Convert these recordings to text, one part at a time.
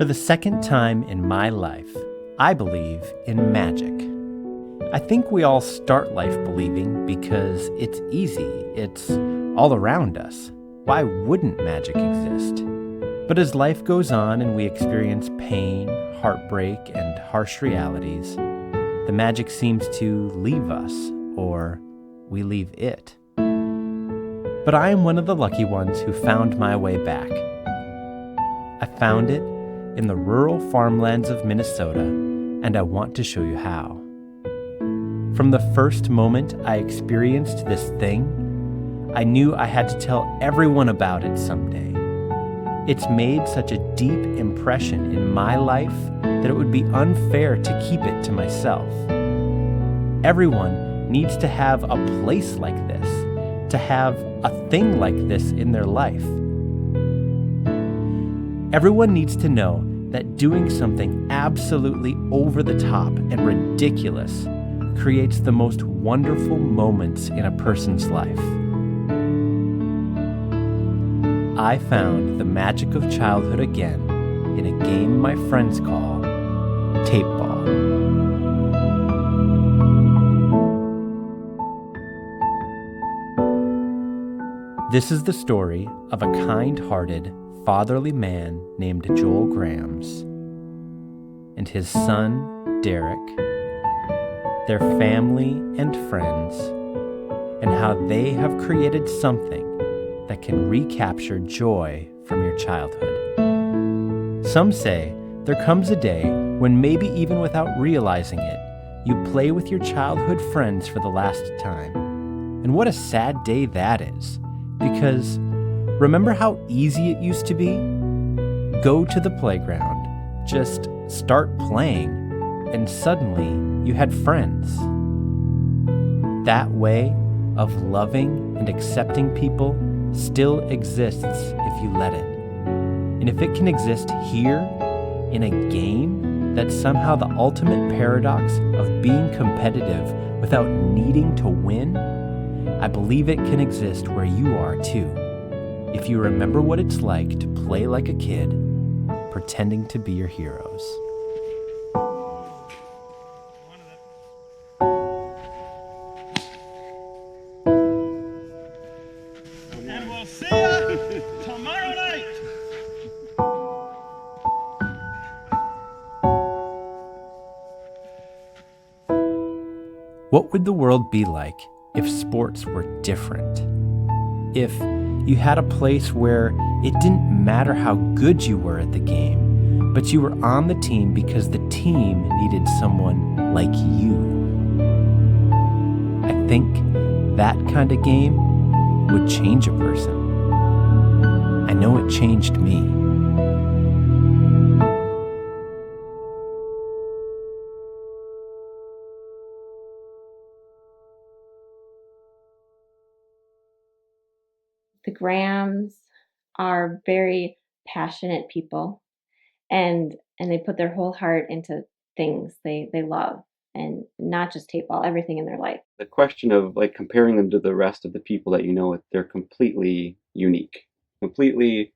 For the second time in my life, I believe in magic. I think we all start life believing because it's easy, it's all around us. Why wouldn't magic exist? But as life goes on and we experience pain, heartbreak, and harsh realities, the magic seems to leave us, or we leave it. But I am one of the lucky ones who found my way back. I found it in the rural farmlands of Minnesota, and I want to show you how. From the first moment I experienced this thing, I knew I had to tell everyone about it someday. It's made such a deep impression in my life that it would be unfair to keep it to myself. Everyone needs to have a place like this, to have a thing like this in their life. Everyone needs to know that doing something absolutely over the top and ridiculous creates the most wonderful moments in a person's life. I found the magic of childhood again in a game my friends call Tapeball. This is the story of a kind-hearted, fatherly man named Joel Grams and his son, Derrick, their family and friends, and how they have created something that can recapture joy from your childhood. Some say there comes a day when maybe even without realizing it, you play with your childhood friends for the last time. And what a sad day that is, because remember how easy it used to be? Go to the playground, just start playing, and suddenly you had friends. That way of loving and accepting people still exists if you let it. And if it can exist here, in a game that's somehow the ultimate paradox of being competitive without needing to win, I believe it can exist where you are too. If you remember what it's like to play like a kid, pretending to be your heroes. And we'll see you tomorrow night. What would the world be like if sports were different? If you had a place where it didn't matter how good you were at the game, but you were on the team because the team needed someone like you. I think that kind of game would change a person. I know it changed me. The Grams are very passionate people, and they put their whole heart into things they love, and not just Tapeball, everything in their life. The question of like comparing them to the rest of the people that you know, they're completely unique, completely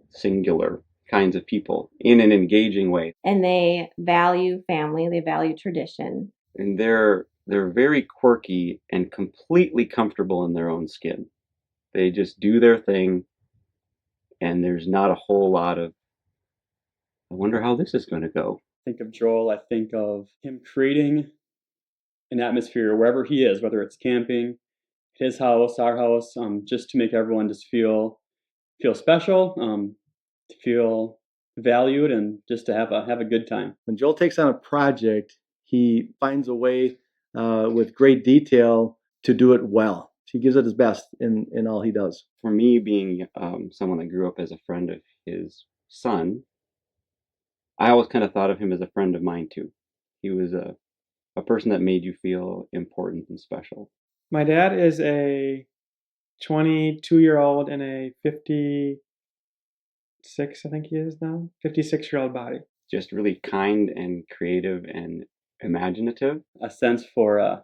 singular kinds of people in an engaging way. And they value family, they value tradition. And they're very quirky and completely comfortable in their own skin. They just do their thing, and there's not a whole lot of, I wonder how this is going to go. Think of Joel, I think of him creating an atmosphere wherever he is, whether it's camping, his house, our house, just to make everyone just feel special, to feel valued, and just to have a good time. When Joel takes on a project, he finds a way with great detail to do it well. He gives it his best in all he does. For me, being someone that grew up as a friend of his son, I always kind of thought of him as a friend of mine too. He was a person that made you feel important and special. My dad is a 22-year-old in a 56, I think he is now, 56-year-old body. Just really kind and creative and imaginative. A sense for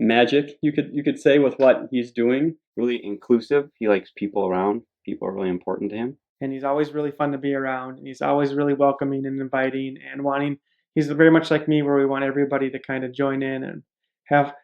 magic, you could say, with what he's doing. Really inclusive. He likes people around. People are really important to him. and he's always really fun to be around, and he's always really welcoming and inviting and wanting. He's very much like me, where we want everybody to kind of join in and have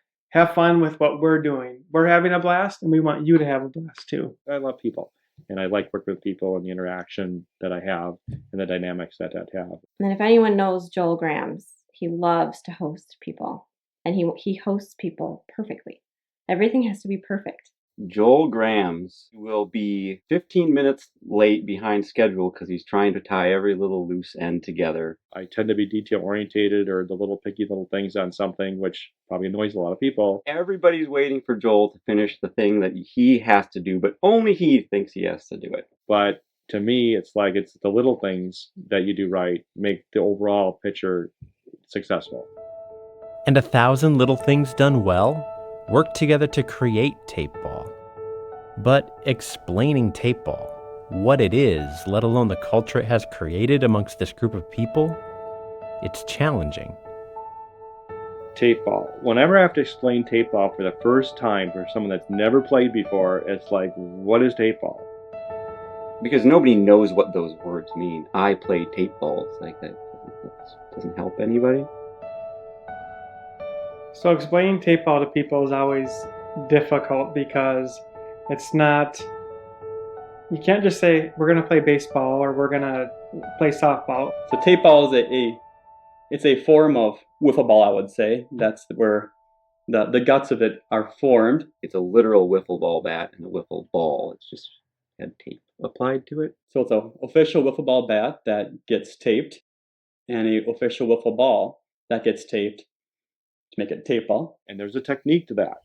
fun with what we're doing. We're having a blast, and we want you to have a blast too. I love people, and I like working with people and the interaction that I have and the dynamics that have. And if anyone knows Joel Grams, he loves to host people, and he hosts people perfectly. Everything has to be perfect. Joel Grams will be 15 minutes late behind schedule because he's trying to tie every little loose end together. I tend to be detail orientated, or the little picky little things on something, which probably annoys a lot of people. Everybody's waiting for Joel to finish the thing that he has to do, but only he thinks he has to do it. But to me, it's the little things that you do right make the overall picture successful. And 1,000 little things done well work together to create Tapeball. But explaining Tapeball, what it is, let alone the culture it has created amongst this group of people, it's challenging. Tapeball. Whenever I have to explain Tapeball for the first time for someone that's never played before, it's like, what is Tapeball? Because nobody knows what those words mean. I play Tapeball. It's like that doesn't help anybody. So explaining Tapeball to people is always difficult, because it's not, you can't just say we're going to play baseball or we're going to play softball. So Tapeball is it's a form of wiffle ball, I would say. That's where the guts of it are formed. It's a literal wiffle ball bat and a wiffle ball. It's just had tape applied to it. So it's an official wiffle ball bat that gets taped, and an official wiffle ball that gets taped to make it tape ball. And there's a technique to that.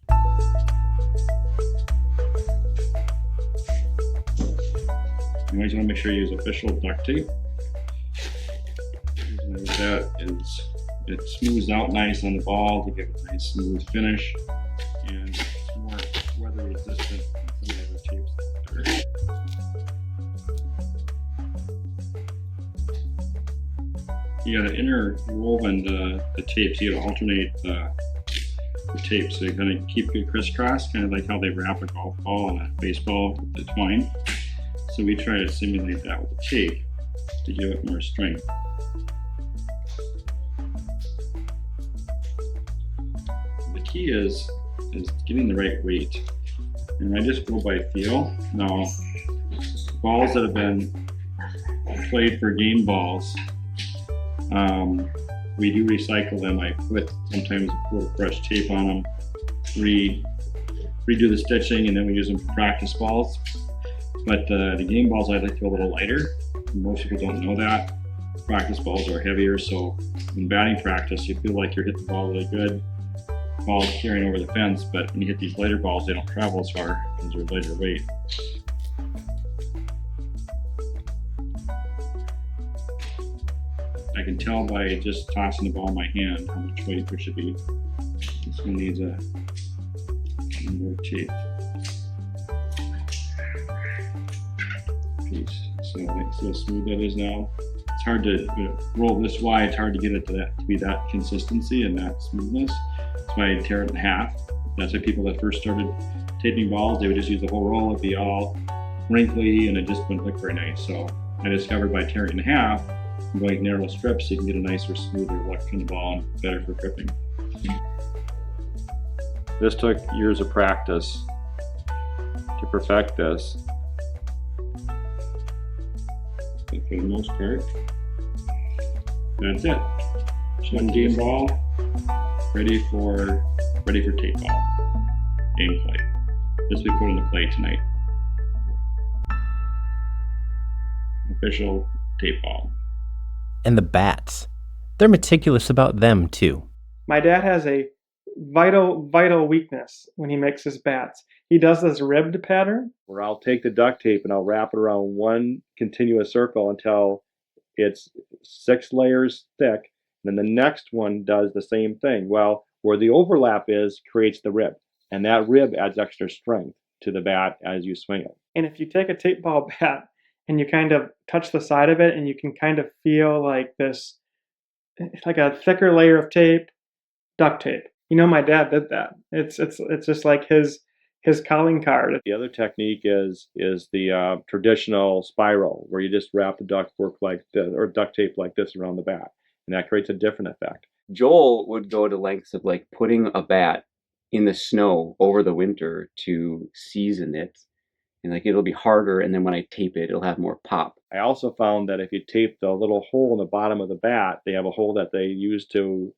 You always want to make sure you use official duct tape. That is, it smooths out nice on the ball to give it a nice smooth finish, and it's more weather resistant than some of the other tapes out there. You got to interwoven the tapes. You got to alternate the tapes. So you're going to keep it crisscross, kind of like how they wrap a golf ball and a baseball with the twine. So we try to simulate that with the tape to give it more strength. The key is getting the right weight. And I just go by feel. Now, balls that have been played for game balls, we do recycle them. I sometimes put fresh tape on them, redo the stitching, and then we use them for practice balls. But the game balls I like to go a little lighter. Most people don't know that. Practice balls are heavier, so in batting practice, you feel like you're hitting the ball really good. Ball's carrying over the fence, but when you hit these lighter balls, they don't travel as far because they're lighter weight. I can tell by just tossing the ball in my hand how much weight there should be. This one needs a more tape. So see how smooth that is now. It's hard to roll this wide. It's hard to get it to be that consistency and that smoothness. That's why I tear it in half. That's why people that first started taping balls, they would just use the whole roll. It'd be all wrinkly and it just wouldn't look very nice. So I discovered by tearing it in half and going narrow strips, you can get a nicer, smoother look in the ball and better for gripping. This took years of practice to perfect this. But for the most part, that's it. Just one game ball, ready for tape ball. Game play. This we put on the play tonight. Official tape ball. And the bats. They're meticulous about them too. My dad has a vital weakness when he makes his bats. He does this ribbed pattern. Where I'll take the duct tape and I'll wrap it around one continuous circle until it's 6 layers thick. And then the next one does the same thing. Well, where the overlap is creates the rib. And that rib adds extra strength to the bat as you swing it. And if you take a tape ball bat and you kind of touch the side of it, and you can kind of feel like this, it's like a thicker layer of tape, duct tape. You know, my dad did that. It's just like his his calling card. The other technique is the traditional spiral, where you just wrap the ductwork like this, or duct tape like this around the bat, and that creates a different effect. Joel would go to lengths of like putting a bat in the snow over the winter to season it, and like it'll be harder, and then when I tape it, it'll have more pop. I also found that if you tape the little hole in the bottom of the bat, they have a hole that they use to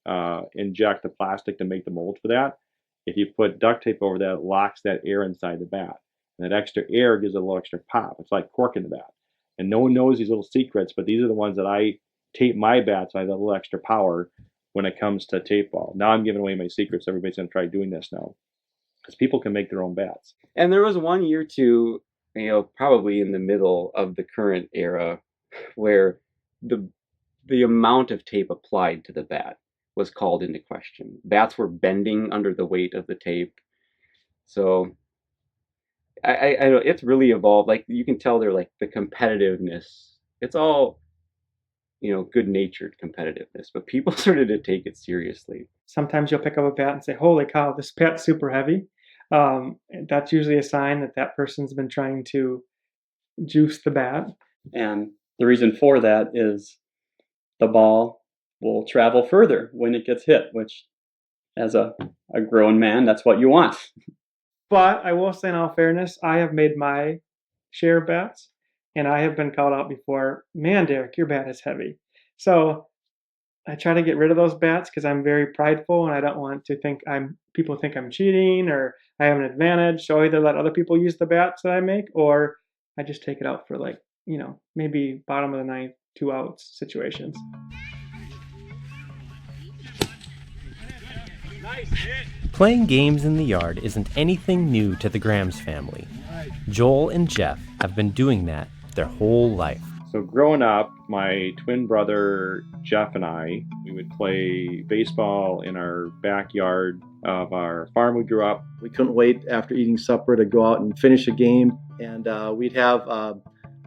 inject the plastic to make the mold for that. If you put duct tape over that, it locks that air inside the bat. And that extra air gives it a little extra pop. It's like cork in the bat. And no one knows these little secrets, but these are the ones that I tape my bats, so I have a little extra power when it comes to Tapeball. Now I'm giving away my secrets. Everybody's going to try doing this now, because people can make their own bats. And there was 1 year too, probably in the middle of the current era, where the amount of tape applied to the bat was called into question. Bats were bending under the weight of the tape. So I it's really evolved. Like you can tell they're like the competitiveness. It's all, good-natured competitiveness, but people started to take it seriously. Sometimes you'll pick up a bat and say, holy cow, this bat's super heavy. That's usually a sign that person's been trying to juice the bat. And the reason for that is the ball will travel further when it gets hit, which as a grown man, that's what you want. But I will say, in all fairness, I have made my share of bats, and I have been called out before, man, Derrick, your bat is heavy. So I try to get rid of those bats because I'm very prideful, and I don't want to think people think I'm cheating or I have an advantage. So I either let other people use the bats that I make, or I just take it out for maybe bottom of the ninth, 2 outs situations. Playing games in the yard isn't anything new to the Grams family. Joel and Jeff have been doing that their whole life. So growing up, my twin brother Jeff and I, we would play baseball in our backyard of our farm we grew up. We couldn't wait after eating supper to go out and finish a game, and we'd have a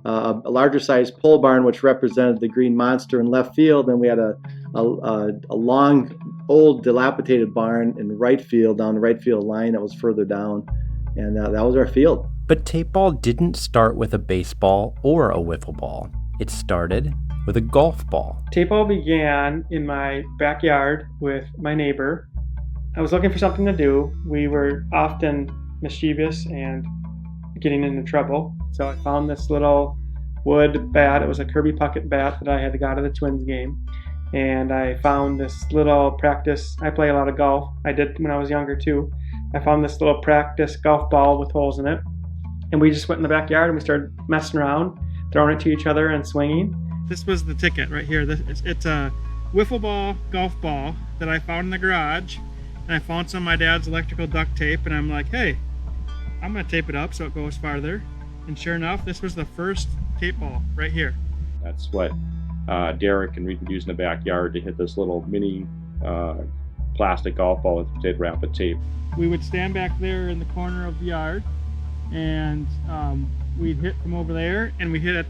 larger sized pole barn which represented the green monster in left field, and we had a long, old, dilapidated barn in right field, down the right field line that was further down, and that was our field. But Tapeball didn't start with a baseball or a wiffle ball. It started with a golf ball. Tapeball began in my backyard with my neighbor. I was looking for something to do. We were often mischievous and getting into trouble. So I found this little wood bat. It was a Kirby Puckett bat that I had got at the Twins game. And I found this little practice. I play a lot of golf. I did when I was younger too. I found this little practice golf ball with holes in it. And we just went in the backyard and we started messing around, throwing it to each other and swinging. This was the ticket right here. It's a wiffle ball, golf ball that I found in the garage. And I found some of my dad's electrical duct tape, and I'm like, hey, I'm gonna tape it up so it goes farther. And sure enough, this was the first tape ball right here. That's what Derrick and Reed would use in the backyard to hit this little mini plastic golf ball with rapid tape. We would stand back there in the corner of the yard, and we'd hit from over there, and we hit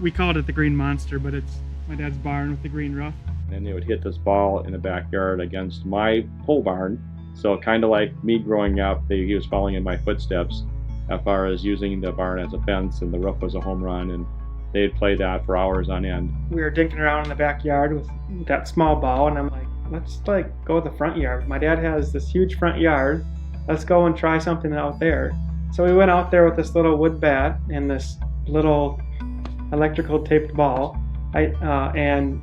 we called it the green monster, but it's my dad's barn with the green roof. And then they would hit this ball in the backyard against my pole barn. So kind of like me growing up, he was following in my footsteps as far as using the barn as a fence, and the roof was a home run, and they'd play that for hours on end. We were dinking around in the backyard with that small ball, and I'm like, let's go to the front yard. My dad has this huge front yard. Let's go and try something out there. So we went out there with this little wood bat and this little electrical taped ball. And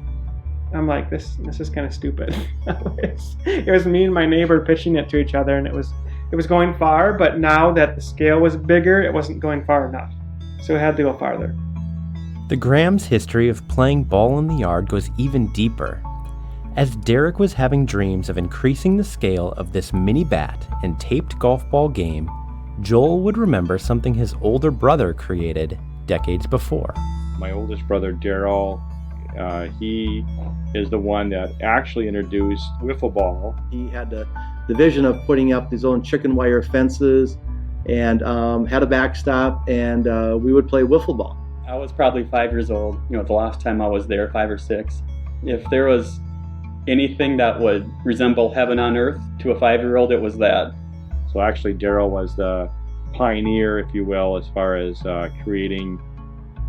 I'm like, this is kind of stupid. It was me and my neighbor pitching it to each other, and it was going far, but now that the scale was bigger, it wasn't going far enough. So it had to go farther. The Grams' history of playing ball in the yard goes even deeper. As Derrick was having dreams of increasing the scale of this mini bat and taped golf ball game, Joel would remember something his older brother created decades before. My oldest brother, Derrick, he is the one that actually introduced wiffle ball. He had the vision of putting up his own chicken wire fences and had a backstop, and we would play wiffle ball. I was probably 5 years old, the last time I was there, 5 or 6. If there was anything that would resemble heaven on earth to a 5-year-old, it was that. So actually Daryl was the pioneer, if you will, as far as creating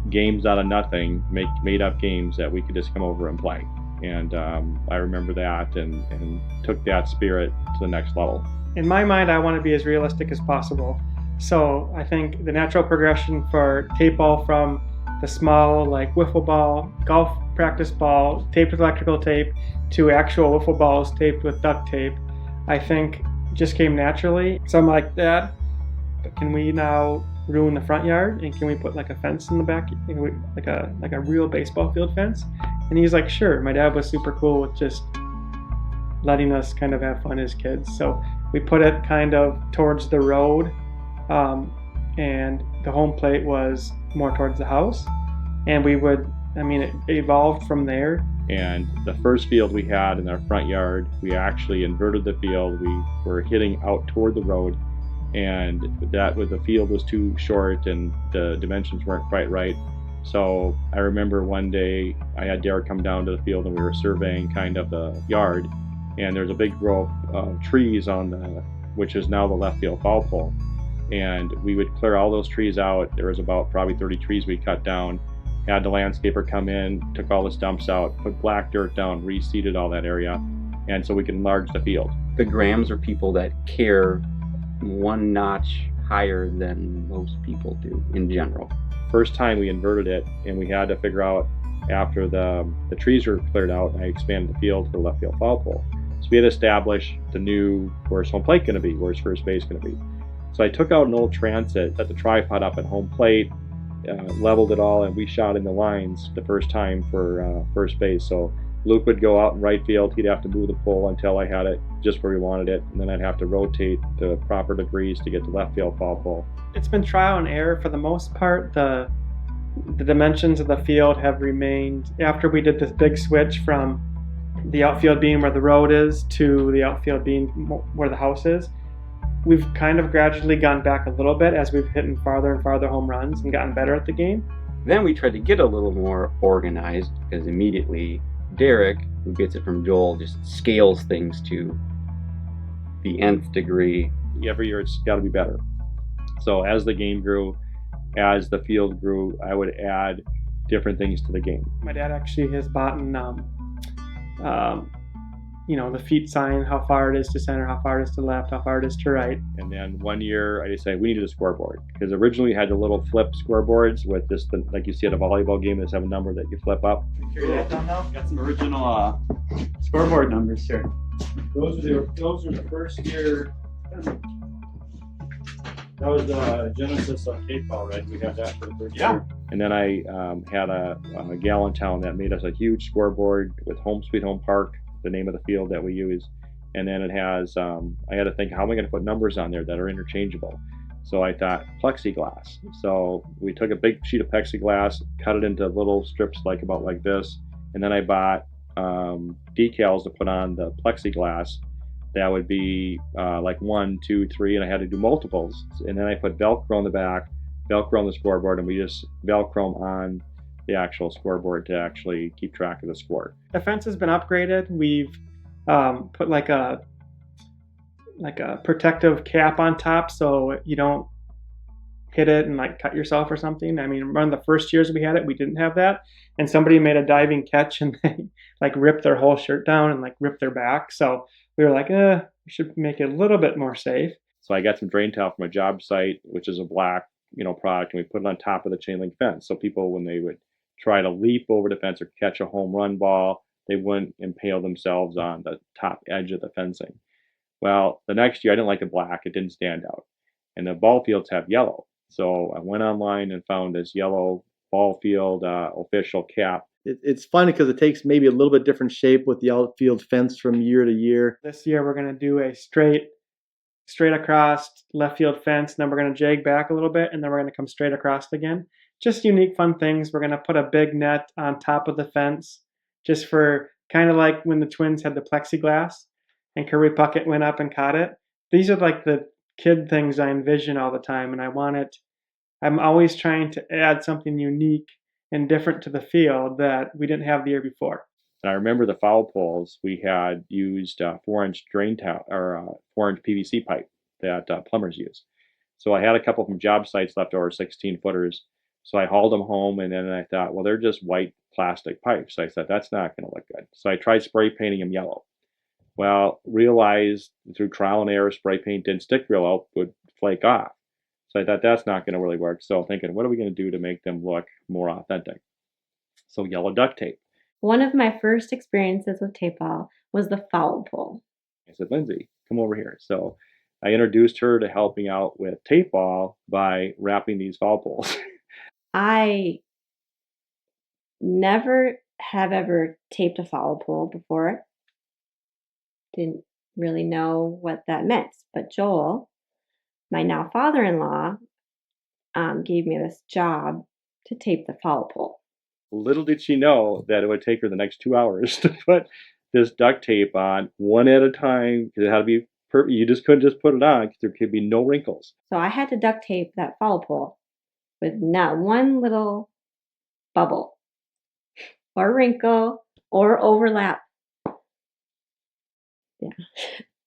games out of nothing, made up games that we could just come over and play. And I remember that and took that spirit to the next level. In my mind, I want to be as realistic as possible. So I think the natural progression for tape ball from the small, like wiffle ball, golf practice ball, taped with electrical tape, to actual wiffle balls taped with duct tape, I think just came naturally. So I'm like, Dad, can we now ruin the front yard, and can we put like a fence in the back, like a real baseball field fence? And he's like, sure. My dad was super cool with just letting us kind of have fun as kids. So we put it kind of towards the road, and the home plate was more towards the house. And it evolved from there. And the first field we had in our front yard, we actually inverted the field. We were hitting out toward the road, and the field was too short and the dimensions weren't quite right. So I remember one day I had Derrick come down to the field and we were surveying kind of the yard, and there's a big row of trees which is now the left field foul pole. And we would clear all those trees out. There was about probably 30 trees we cut down, had the landscaper come in, took all the stumps out, put black dirt down, reseeded all that area, and so we could enlarge the field. The Grahams are people that care one notch higher than most people do in general. First time we inverted it, and we had to figure out after the trees were cleared out, I expanded the field for left field foul pole. So we had to establish the new, where's home plate going to be, where's first base going to be. So I took out an old transit, set the tripod up at home plate, leveled it all, and we shot in the lines the first time for first base. So Luke would go out in right field, he'd have to move the pole until I had it just where we wanted it, and then I'd have to rotate the proper degrees to get to left field foul pole. It's been trial and error for the most part. The dimensions of the field have remained, after we did this big switch from the outfield being where the road is to the outfield being where the house is, we've kind of gradually gone back a little bit as we've hit farther and farther home runs and gotten better at the game. Then we tried to get a little more organized, because immediately Derrick, who gets it from Joel, just scales things to the nth degree. Every year it's got to be better. So as the game grew, as the field grew, I would add different things to the game. My dad actually has bought the feet sign, how far it is to center, how far it is to left, how far it is to right. And then one year I decided we needed a scoreboard, because originally we had the little flip scoreboards with this, like you see at a volleyball game, that have a number that you flip up. Got some original scoreboard numbers here. Those are the first year. That was the genesis of Tapeball, right? We had that for the first year. And then I had a gal in town that made us a huge scoreboard with Home Sweet Home Park, the name of the field that we use. And then it has, I had to think, how am I going to put numbers on there that are interchangeable? So I thought plexiglass. So we took a big sheet of plexiglass, cut it into little strips about like this. And then I bought decals to put on the plexiglass. That would be like 1, 2, 3, and I had to do multiples. And then I put Velcro on the back, Velcro on the scoreboard, and we just Velcro on the actual scoreboard to actually keep track of the score. The fence has been upgraded. We've put like a protective cap on top so you don't hit it and cut yourself or something. I mean, one of the first years we had it, we didn't have that, and somebody made a diving catch and they ripped their whole shirt down and ripped their back. So we were like, we should make it a little bit more safe. So I got some drain towel from a job site, which is a black, product, and we put it on top of the chain link fence. So people, when they would try to leap over the fence or catch a home run ball, they wouldn't impale themselves on the top edge of the fencing. Well, the next year I didn't like the black; it didn't stand out, and the ball fields have yellow. So I went online and found this yellow ball field official cap. It's funny because it takes maybe a little bit different shape with the outfield fence from year to year. This year we're going to do a straight across left field fence, and then we're going to jag back a little bit, and then we're going to come straight across again. Just unique, fun things. We're going to put a big net on top of the fence, just for kind of like when the Twins had the plexiglass and Kirby Puckett went up and caught it. These are the kid things I envision all the time, and I'm always trying to add something unique and different to the field that we didn't have the year before. And I remember the foul poles, we had used 4-inch drain towel or 4-inch PVC pipe that plumbers use. So I had a couple from job sites left over, 16 footers. So I hauled them home, and then I thought, well, they're just white plastic pipes. I said, that's not going to look good. So I tried spray painting them yellow. Well, realized through trial and error, spray paint didn't stick real well, would flake off. So I thought that's not going to really work. So thinking, what are we going to do to make them look more authentic? So yellow duct tape. One of my first experiences with Tapeball was the foul pole. I said, Lindsay, come over here. So I introduced her to helping out with Tapeball by wrapping these foul poles. I never have ever taped a foul pole before. Didn't really know what that meant. But Joel, my now father-in-law, gave me this job to tape the foul pole. Little did she know that it would take her the next 2 hours to put this duct tape on one at a time, because it had to be you just couldn't just put it on because there could be no wrinkles. So I had to duct tape that foul pole with not one little bubble or wrinkle or overlap. Yeah.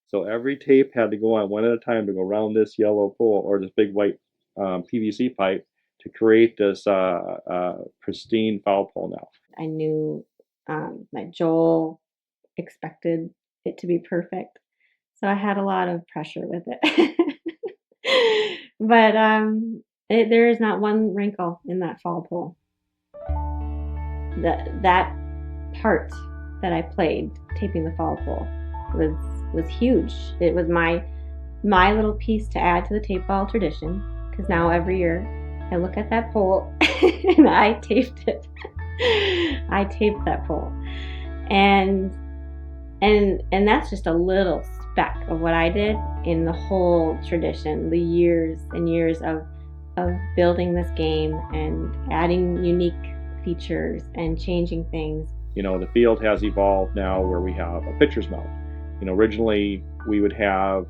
So every tape had to go on one at a time to go around this yellow pole or this big white PVC pipe to create this pristine foul pole now. I knew that Joel expected it to be perfect. So I had a lot of pressure with it. But there is not one wrinkle in that foul pole. That part that I played, taping the foul pole, was huge. It was my little piece to add to the Tapeball tradition, because now every year I look at that pole and I taped it. I taped that pole. And that's just a little speck of what I did in the whole tradition, the years and years of building this game and adding unique features and changing things. You know, the field has evolved now where we have a pitcher's mound. You know, originally we would have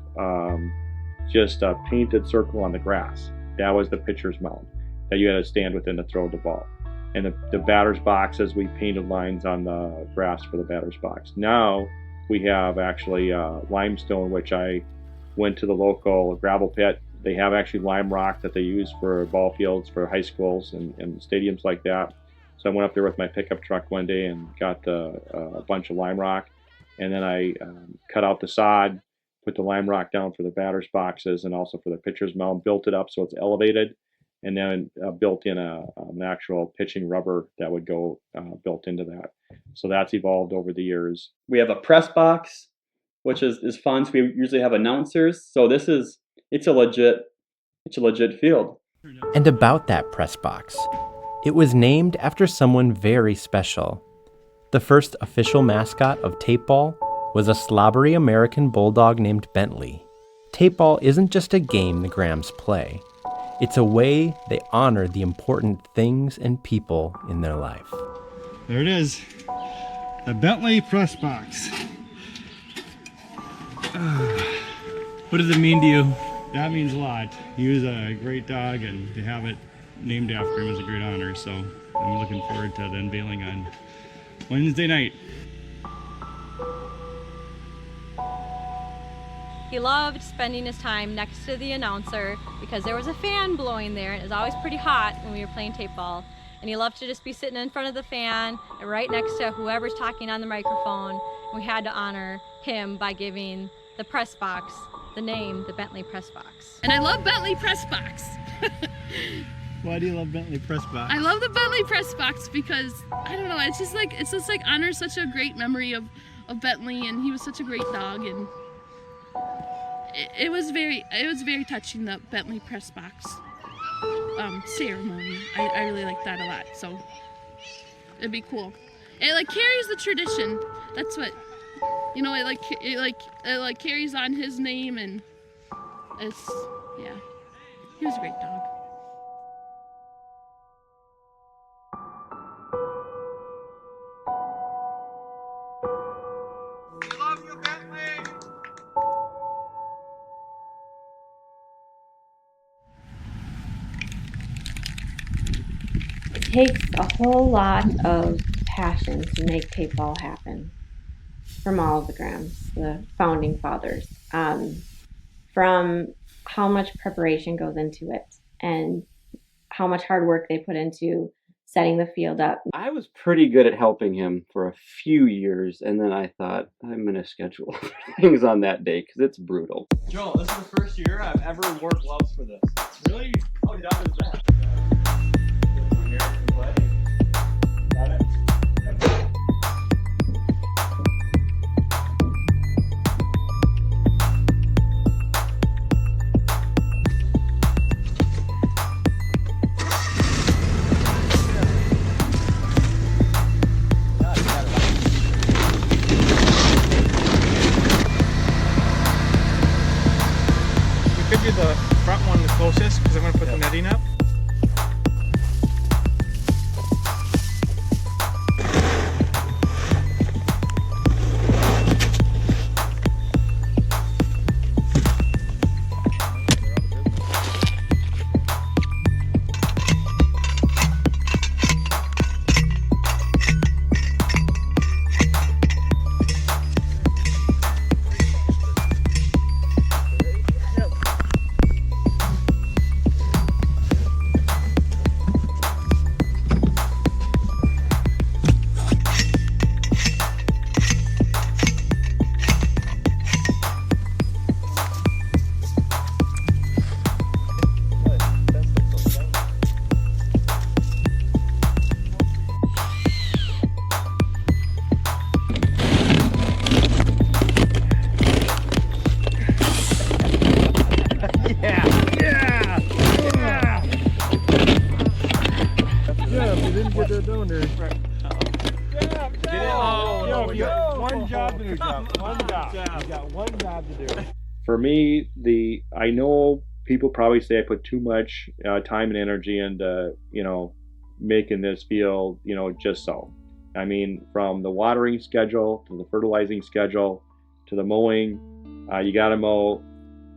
just a painted circle on the grass. That was the pitcher's mound that you had to stand within to throw the ball. And the batter's boxes, we painted lines on the grass for the batter's box. Now we have actually limestone, which I went to the local gravel pit. They have actually lime rock that they use for ball fields for high schools and stadiums like that. So I went up there with my pickup truck one day and got a bunch of lime rock. And then I cut out the sod, put the lime rock down for the batter's boxes and also for the pitcher's mound, built it up so it's elevated, and then built in an actual pitching rubber that would go built into that. So that's evolved over the years. We have a press box, which is fun. So we usually have announcers. So it's a legit field. And about that press box, it was named after someone very special. The first official mascot of Tapeball was a slobbery American bulldog named Bentley. Tapeball isn't just a game the Grahams play. It's a way they honor the important things and people in their life. There it is, the Bentley press box. What does it mean to you? That means a lot. He was a great dog, and to have it named after him is a great honor. So I'm looking forward to the unveiling on Wednesday night. He loved spending his time next to the announcer because there was a fan blowing there, and it was always pretty hot when we were playing Tapeball. And he loved to just be sitting in front of the fan and right next to whoever's talking on the microphone. We had to honor him by giving the press box the name, the Bentley press box. And I love Bentley press box. Why do you love Bentley press box? I love the Bentley press box because, I don't know, it's just like honors such a great memory of Bentley, and he was such a great dog, and it was very touching, the Bentley press box ceremony. I really like that a lot, so it'd be cool. It like carries the tradition. That's what, you know, it carries on his name, and it's, yeah, he was a great dog. It takes a whole lot of passion to make Tapeball happen from all of the Grahams, the founding fathers. From how much preparation goes into it and how much hard work they put into setting the field up. I was pretty good at helping him for a few years, and then I thought, I'm going to schedule things on that day because it's brutal. Joe, this is the first year I've ever worn gloves for this. Really? Oh, yeah, that was that. Got it? We could do the front one the closest because I'm going to put the netting up. For me, I know people probably say I put too much time and energy into, making this field, just so. I mean, from the watering schedule to the fertilizing schedule to the mowing, you got to mow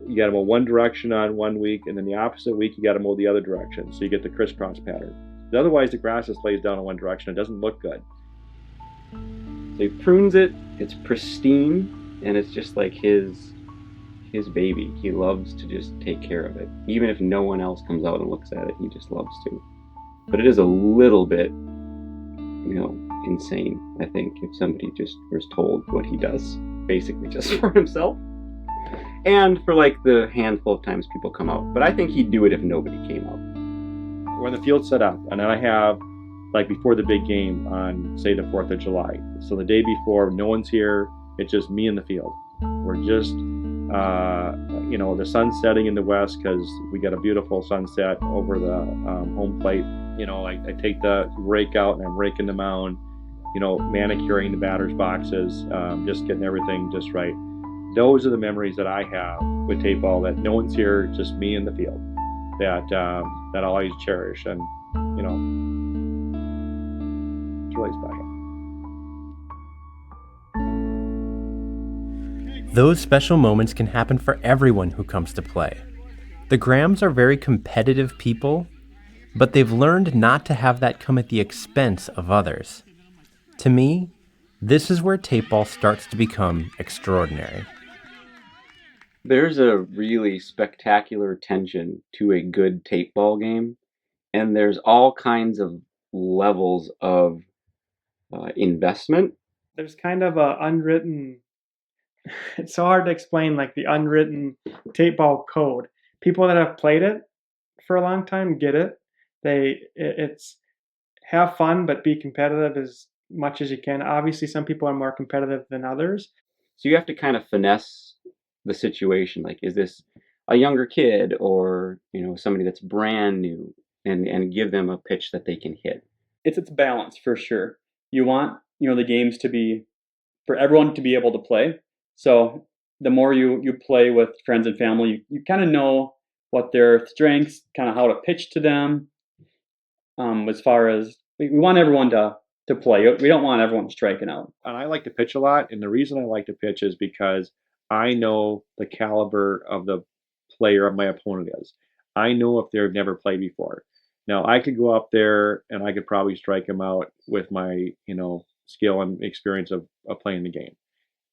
one direction on one week, and then the opposite week you got to mow the other direction, so you get the crisscross pattern. Otherwise, the grass just lays down in one direction. It doesn't look good. So he prunes it, it's pristine, and it's just like his baby. He loves to just take care of it. Even if no one else comes out and looks at it, he just loves to. But it is a little bit, insane, I think, if somebody just was told what he does, basically just for himself. And for like the handful of times people come out. But I think he'd do it if nobody came out. When the field's set up, and then I have, like before the big game on, say, the 4th of July. So the day before, no one's here, it's just me in the field. We're just, the sun's setting in the west because we got a beautiful sunset over the home plate. I take the rake out and I'm raking the mound, manicuring the batter's boxes, just getting everything just right. Those are the memories that I have with Tapeball, that no one's here, just me in the field, that I'll always cherish. And, it's really special. Those special moments can happen for everyone who comes to play. The Grahams are very competitive people, but they've learned not to have that come at the expense of others. To me, this is where Tapeball starts to become extraordinary. There's a really spectacular tension to a good Tapeball game, and there's all kinds of levels of investment. There's kind of a unwritten, it's so hard to explain, like the unwritten Tapeball code. People that have played it for a long time get it. It's have fun, but be competitive as much as you can. Obviously, some people are more competitive than others. So you have to kind of finesse the situation. Like, is this a younger kid or, somebody that's brand new, and give them a pitch that they can hit. It's balance for sure. You want, the games to be for everyone to be able to play. So the more you play with friends and family, you kind of know what their strengths, kind of how to pitch to them. As far as we want everyone to play. We don't want everyone striking out. And I like to pitch a lot, and the reason I like to pitch is because I know the caliber of the player my opponent is. I know if they've never played before. Now, I could go up there and I could probably strike them out with my, skill and experience of playing the game.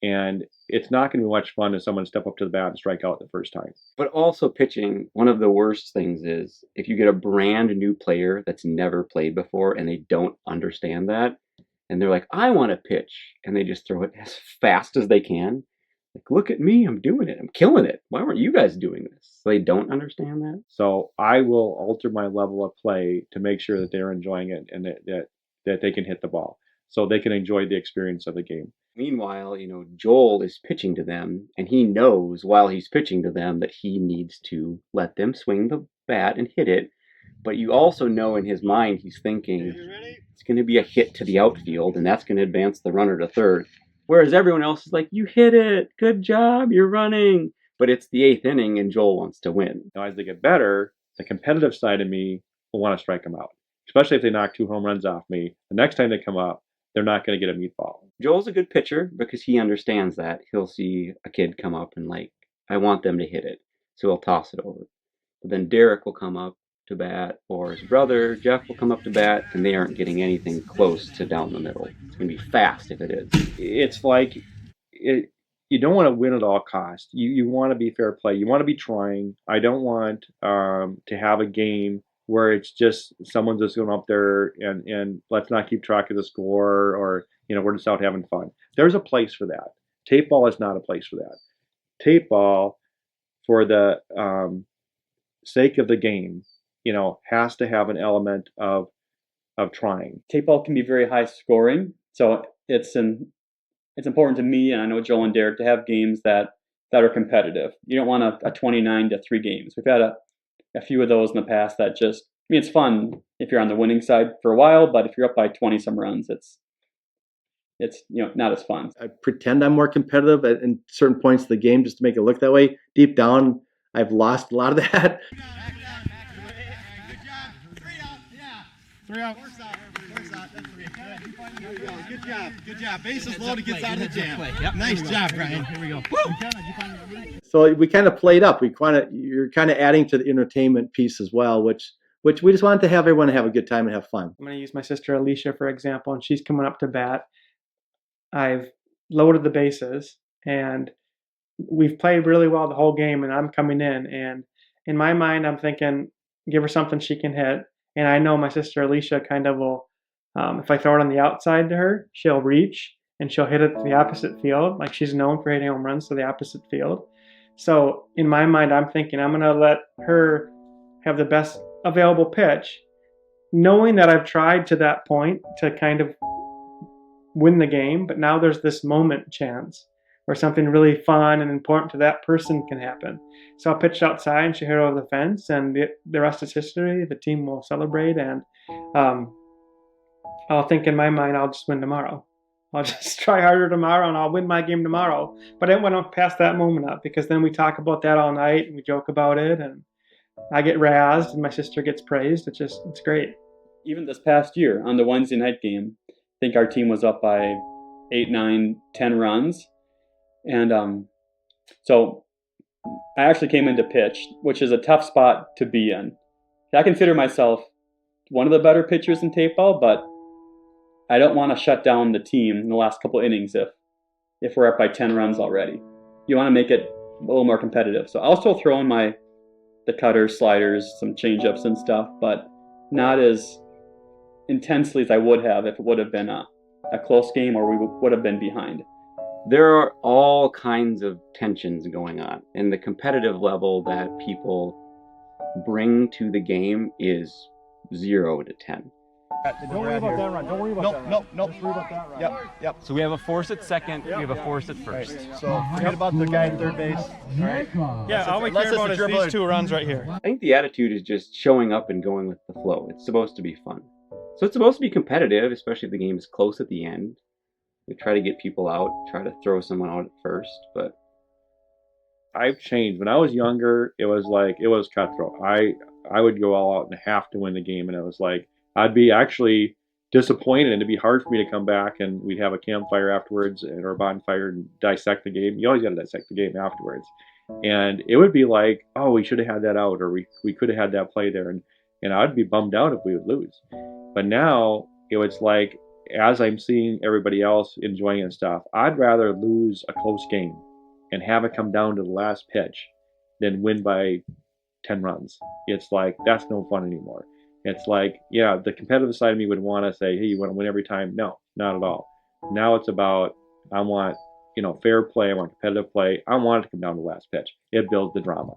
And it's not going to be much fun if someone step up to the bat and strike out the first time. But also pitching, one of the worst things is if you get a brand new player that's never played before and they don't understand that, and they're like, I want to pitch, and they just throw it as fast as they can. Like, look at me, I'm doing it, I'm killing it. Why weren't you guys doing this? So they don't understand that. So I will alter my level of play to make sure that they're enjoying it and that they can hit the ball, so they can enjoy the experience of the game. Meanwhile, Joel is pitching to them, and he knows while he's pitching to them that he needs to let them swing the bat and hit it. But you also know in his mind he's thinking it's going to be a hit to the outfield, and that's going to advance the runner to third. Whereas everyone else is like, you hit it, good job, you're running. But it's the 8th inning, and Joel wants to win. Now, as they get better, the competitive side of me will want to strike them out, especially if they knock 2 home runs off me. The next time they come up, they're not going to get a meatball. Joel's a good pitcher because he understands that. He'll see a kid come up and I want them to hit it. So he'll toss it over. But then Derrick will come up to bat, or his brother, Jeff, will come up to bat, and they aren't getting anything close to down the middle. It's going to be fast if it is. It's like, you don't want to win at all costs. You want to be fair play. You want to be trying. I don't want to have a game where it's just someone's just going up there and let's not keep track of the score, or we're just out having fun. There's a place for that. Tape ball is not a place for that. Tape ball, for the sake of the game, has to have an element of trying. Tape ball can be very high scoring, so it's important to me, and I know Joel and Derrick, to have games that are competitive. You don't want a 29-3 games. We've had a few of those in the past that just, it's fun if you're on the winning side for a while, but if you're up by 20 some runs, it's not as fun. I pretend I'm more competitive at in certain points of the game just to make it look that way. Deep down, I've lost a lot of that. Good job. Bases loaded, gets out of the jam. Yep. Nice job, Brian. Here we go. So we kind of played up. You're kind of adding to the entertainment piece as well, which we just wanted to have everyone have a good time and have fun. I'm going to use my sister Alicia, for example, and she's coming up to bat. I've loaded the bases, and we've played really well the whole game, and I'm coming in. And in my mind, I'm thinking, give her something she can hit. And I know my sister Alicia kind of will, if I throw it on the outside to her, she'll reach and she'll hit it to the opposite field. Like, she's known for hitting home runs to the opposite field. So in my mind, I'm thinking I'm going to let her have the best available pitch, knowing that I've tried to that point to kind of win the game. But now there's this moment chance where something really fun and important to that person can happen. So I'll pitch outside and she'll hit over the fence, and the rest is history. The team will celebrate, and I'll think in my mind, I'll just win tomorrow. I'll just try harder tomorrow and I'll win my game tomorrow. But I don't want to pass that moment up, because then we talk about that all night and we joke about it, and I get razzed and my sister gets praised. It's great. Even this past year on the Wednesday night game, I think our team was up by 8, 9, 10 runs. And so I actually came in to pitch, which is a tough spot to be in. I consider myself one of the better pitchers in tape ball, but I don't want to shut down the team in the last couple innings if we're up by 10 runs already. You want to make it a little more competitive. So I'll still throw in the cutters, sliders, some changeups and stuff, but not as intensely as I would have if it would have been a close game or we would have been behind. There are all kinds of tensions going on, and the competitive level that people bring to the game is 0 to 10. Don't worry about that run. Don't worry about that run. Nope. Just worry about that run. Yep. So we have a force at second, we have a force at first. Right. So forget about the guy at third base. All right. Yeah, all we care about is these 2 runs right here. I think the attitude is just showing up and going with the flow. It's supposed to be fun. So it's supposed to be competitive, especially if the game is close at the end. We try to get people out, try to throw someone out at first, but I've changed. When I was younger, it was cutthroat. I would go all out and have to win the game, and it was like I'd be actually disappointed, and it'd be hard for me to come back, and we'd have a campfire afterwards or a bonfire and dissect the game. You always got to dissect the game afterwards. And it would be like, oh, we should have had that out, or we could have had that play there, and I'd be bummed out if we would lose. But now it was like as I'm seeing everybody else enjoying it and stuff, I'd rather lose a close game and have it come down to the last pitch than win by 10 runs. It's like, that's no fun anymore. It's like, yeah, the competitive side of me would want to say, hey, you want to win every time? No, not at all. Now it's about, I want, fair play. I want competitive play. I want it to come down to the last pitch. It builds the drama.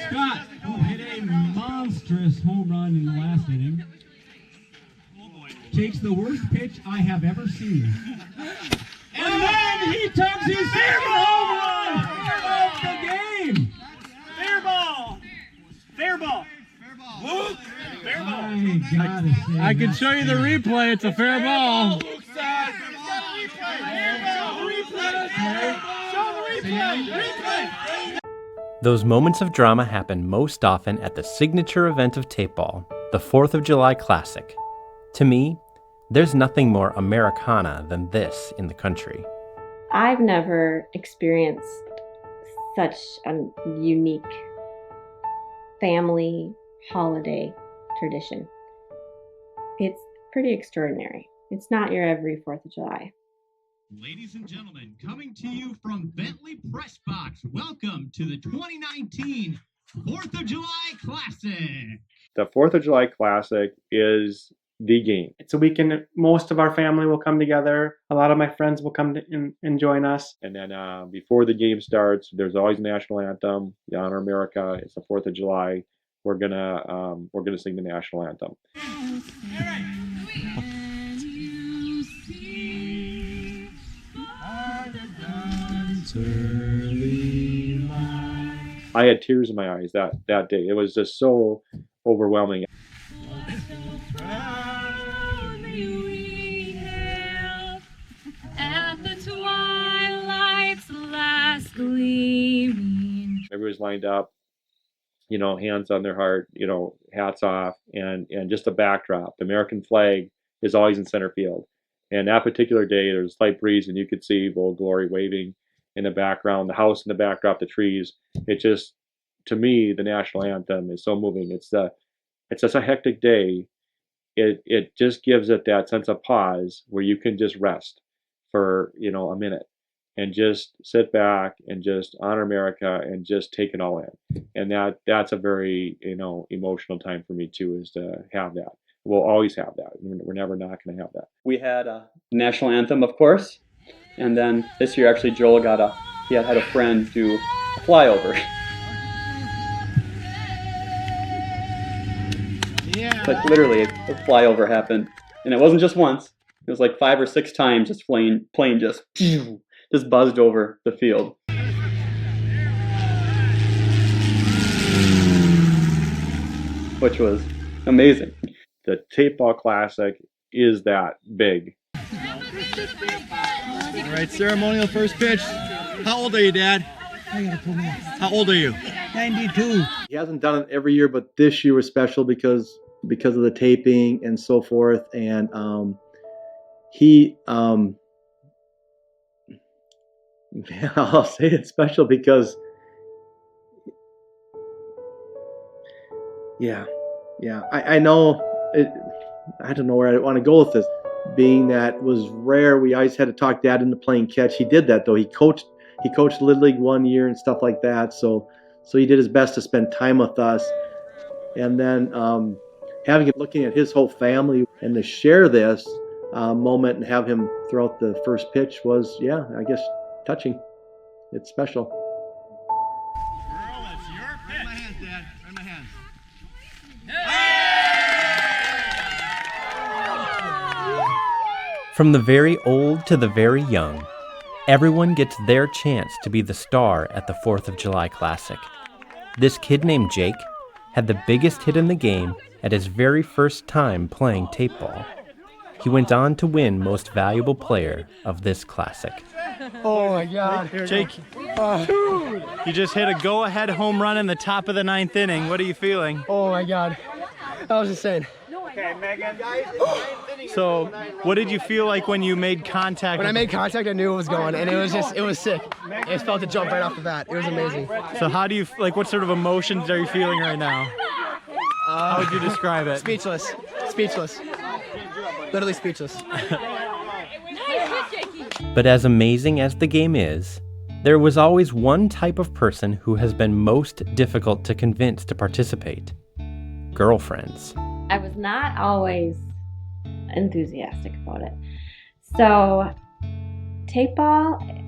Scott, who hit a monstrous home run in the last inning, takes the worst pitch I have ever seen. And then he tugs his second home run of the game. Fair ball. Fair ball. Luke, fair ball. I can show you the replay. It's a fair ball. Those moments of drama happen most often at the signature event of Tapeball, the 4th of July Classic. To me, there's nothing more Americana than this in the country. I've never experienced such a unique family holiday tradition. It's pretty extraordinary. It's not your every 4th of July. Ladies and gentlemen, coming to you from Bentley Press Box, welcome to the 2019 4th of July Classic. The 4th of July Classic is the game. It's a weekend. Most of our family will come together. A lot of my friends will come and join us. And then before the game starts, there's always a national anthem. The Honor America. It's the 4th of July. We're gonna sing the national anthem. I had tears in my eyes that day. It was just so overwhelming. Everybody's lined up, hands on their heart, hats off, and just a backdrop. The American flag is always in center field. And that particular day, there was a slight breeze, and you could see Old Glory waving in the background, the house in the backdrop, the trees. It just, to me, the national anthem is so moving. It's just a hectic day. It just gives it that sense of pause where you can just rest for a minute and just sit back and just honor America and just take it all in. And that's a very emotional time for me too, is to have that. We'll always have that. We're never not going to have that. We had a national anthem, of course, and then this year actually Joel had a friend do a flyover. Yeah. Like literally, a flyover happened, and it wasn't just once. It was like 5 or 6 times. This plane just buzzed over the field. Which was amazing. The Tapeball Classic is that big. All right, ceremonial first pitch. How old are you, Dad? How old are you? 92. He hasn't done it every year, but this year was special because of the taping and so forth. And I'll say it's special because, I know it. I don't know where I want to go with this. Being that was rare, we always had to talk Dad into playing catch. He did that though. He coached Little League one year and stuff like that. So he did his best to spend time with us. And then looking at his whole family and to share this moment and have him throw out the first pitch was, I guess, touching. It's special. Earl, it's your pitch. Right in my hands, Dad. Right in my hands. From the very old to the very young, everyone gets their chance to be the star at the 4th of July Classic. This kid named Jake had the biggest hit in the game at his very first time playing Tapeball. He went on to win Most Valuable Player of this classic. Oh my God, Jake! You just hit a go-ahead home run in the top of the 9th inning. What are you feeling? Oh my God, that was insane. Okay, Megan. So, what did you feel like when you made contact? When I made contact, I knew it was going, and it was sick. I just felt the jump right off the bat. It was amazing. So, how do you what sort of emotions are you feeling right now? How would you describe it? Speechless. Literally speechless. But as amazing as the game is, there was always one type of person who has been most difficult to convince to participate: girlfriends. I was not always enthusiastic about it. So, Tapeball.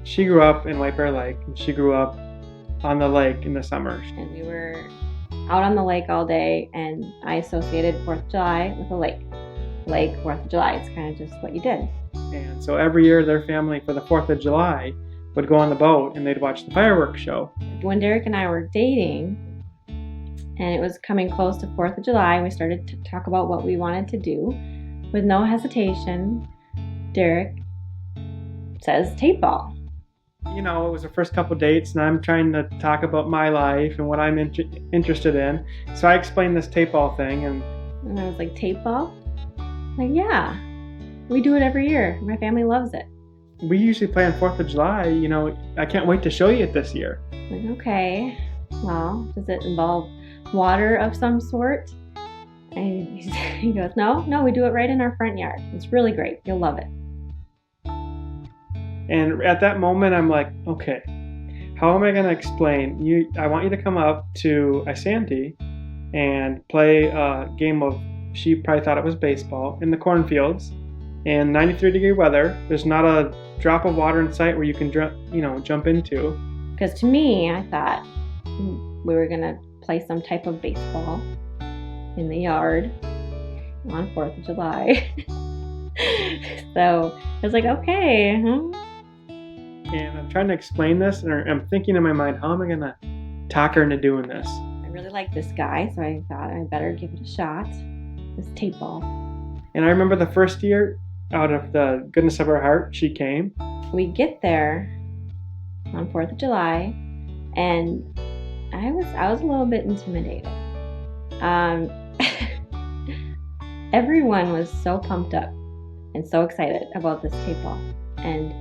She grew up in White Bear Lake, and she grew up on the lake in the summers. And we were out on the lake all day, and I associated 4th of July with a lake. Lake, 4th of July, it's kind of just what you did. And so every year their family for the 4th of July would go on the boat and they'd watch the fireworks show. When Derrick and I were dating, and it was coming close to 4th of July, we started to talk about what we wanted to do. With no hesitation, Derrick says Tapeball. You know, it was the first couple dates, and I'm trying to talk about my life and what I'm interested in. So I explained this Tapeball thing, and I was like, Tapeball? Like, yeah, we do it every year. My family loves it. We usually play on 4th of July. You know, I can't wait to show you it this year. Like, okay, well, does it involve water of some sort? And he goes, no, we do it right in our front yard. It's really great. You'll love it. And at that moment, I'm like, okay, how am I going to explain? I want you to come up to Isanti and play a game of, she probably thought it was baseball, in the cornfields in 93-degree weather. There's not a drop of water in sight where you can jump into. Because to me, I thought we were going to play some type of baseball in the yard on 4th of July. So I was like, okay. And I'm trying to explain this, and I'm thinking in my mind, how am I going to talk her into doing this? I really like this guy, so I thought I better give it a shot. This Tapeball. And I remember the first year, out of the goodness of her heart, she came. We get there on 4th of July, and I was a little bit intimidated. Everyone was so pumped up and so excited about this Tapeball, and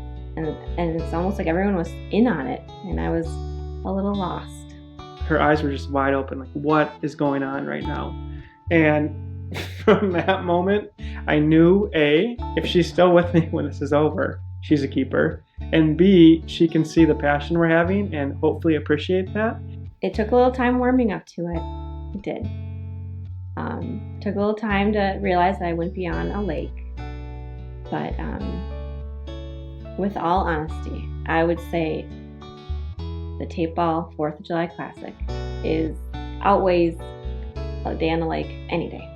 it's almost like everyone was in on it, and I was a little lost. Her eyes were just wide open, like, what is going on right now? And from that moment, I knew, A, if she's still with me when this is over, she's a keeper, and B, she can see the passion we're having and hopefully appreciate that. It took a little time warming up to it. It did. Took a little time to realize that I wouldn't be on a lake. But with all honesty, I would say the Tapeball 4th of July Classic outweighs a day on the lake any day.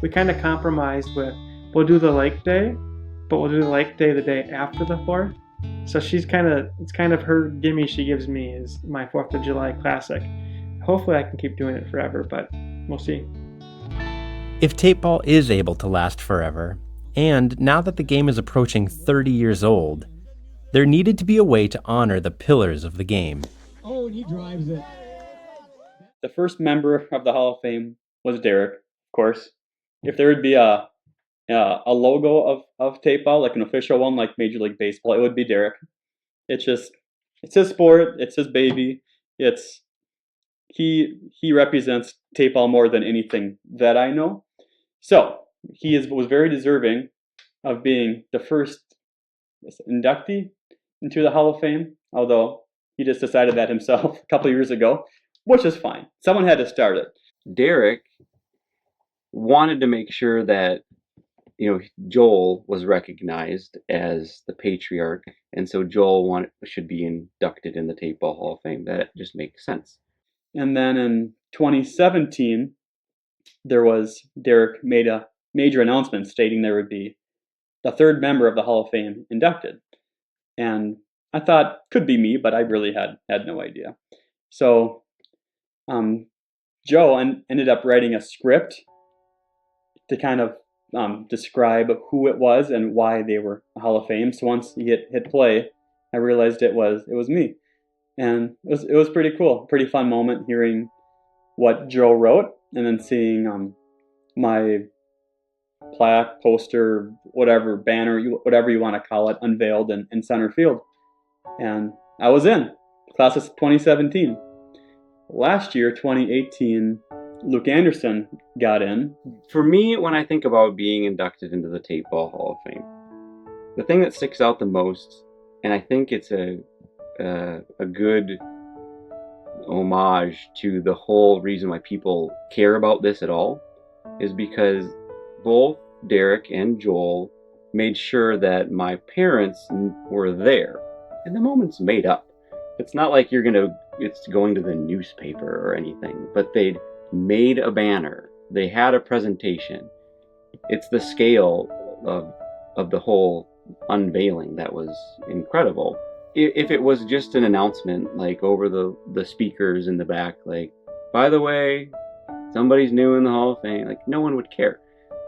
We kind of compromised with, we'll do the lake day, but we'll do the lake day the day after the 4th. So it's kind of her gimme she gives me is my 4th of July Classic. Hopefully I can keep doing it forever, but we'll see. If Tapeball is able to last forever, and now that the game is approaching 30 years old, there needed to be a way to honor the pillars of the game. Oh, and he drives it. The first member of the Hall of Fame was Derrick, of course. If there would be a logo of Tapeball, like an official one, like Major League Baseball, it would be Derrick. It's his sport, it's his baby. He represents Tapeball more than anything that I know. So he was very deserving of being the first inductee into the Hall of Fame, although he just decided that himself a couple of years ago, which is fine. Someone had to start it. Derrick wanted to make sure that Joel was recognized as the patriarch, and so Joel should be inducted in the Tapeball Hall of Fame. That just makes sense. And then in 2017, Derrick made a major announcement stating there would be the third member of the Hall of Fame inducted. And I thought could be me, but I really had no idea. So Joe ended up writing a script to kind of describe who it was and why they were a Hall of Fame. So once he hit play, I realized it was me. And it was pretty cool, pretty fun moment hearing what Joe wrote and then seeing my plaque, poster, whatever, banner, whatever you want to call it, unveiled in center field. And I was in, class of 2017. Last year, 2018, Luke Anderson got in. For me, when I think about being inducted into the Tapeball Hall of Fame, the thing that sticks out the most, and I think it's a good homage to the whole reason why people care about this at all, is because both Derrick and Joel made sure that my parents were there. And the moment's made up. It's not like it's going to the newspaper or anything, but they'd made a banner. They had a presentation. It's the scale of the whole unveiling that was incredible. If it was just an announcement, like over the speakers in the back, like, by the way, somebody's new in the Hall of Fame, like, no one would care.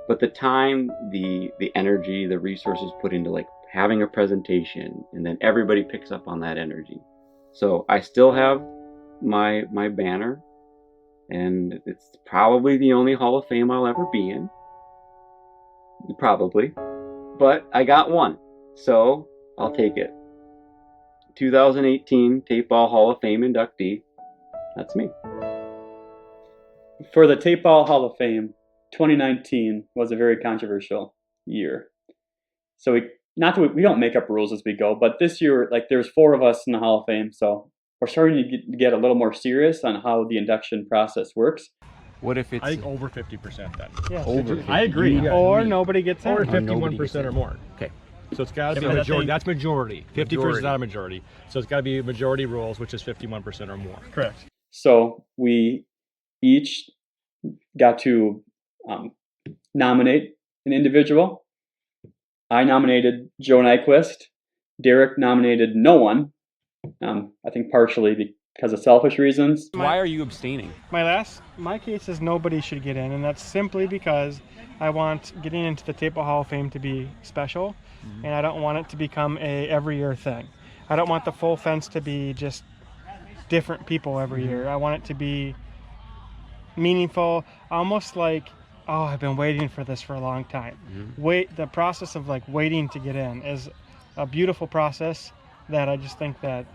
But the time, the energy, the resources put into like having a presentation, and then everybody picks up on that energy. So I still have my banner, and it's probably the only Hall of Fame I'll ever be in. Probably. But I got one, so I'll take it. 2018 Tapeball Hall of Fame inductee. That's me. For the Tapeball Hall of Fame, 2019 was a very controversial year. So we don't make up rules as we go, but this year, like, there's 4 of us in the Hall of Fame, so we're starting to get a little more serious on how the induction process works. What if it's... I think over 50% then. Yeah, over 50. I agree. Or nobody gets in. Or 51% or more. Okay. So it's got to be a majority. That's majority. 50% is not a majority. So it's got to be majority rules, which is 51% or more. Correct. So we each got to nominate an individual. I nominated Joe Nyquist. Derrick nominated no one. I think partially because of selfish reasons. Why are you abstaining? My case is nobody should get in, and that's simply because I want getting into the Tapeball Hall of Fame to be special, and I don't want it to become a every year thing. I don't want the full fence to be just different people every year. I want it to be meaningful, almost like, oh, I've been waiting for this for a long time. The process of like waiting to get in is a beautiful process that I just think that